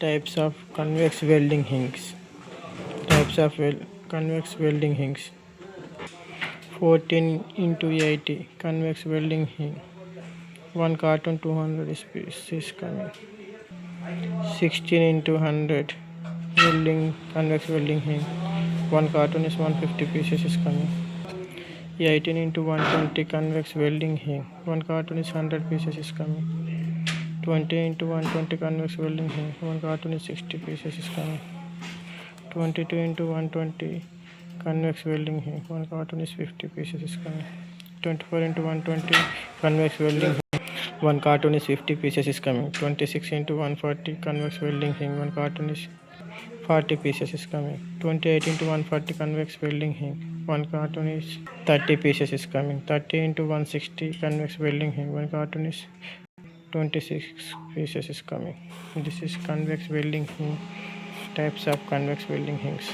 Types of convex welding hinges. Types of convex welding hinges. 14 into 80 convex welding hinge. 1 carton 200 pieces coming. 16 into 100 convex welding hinge. 1 carton is 150 pieces is coming. 18 into 120 convex welding hinge. 1 carton is 100 pieces is coming. 20 into 120 convex welding hinge. 1 carton is 60 pieces is coming. 22 into 120 convex welding hinge. 1 carton is 50 pieces is coming. 24 into 120 convex welding hinge. 1 carton is 50 pieces is coming. 26 into 140 convex welding hinge. 1 carton is 40 pieces is coming. 28 into 140 convex welding hinge. 1 carton is 30 pieces is coming. 30 into 160 convex welding hinge. 1 carton is 26 pieces is coming. This is convex welding hinge. Types of convex welding hinges.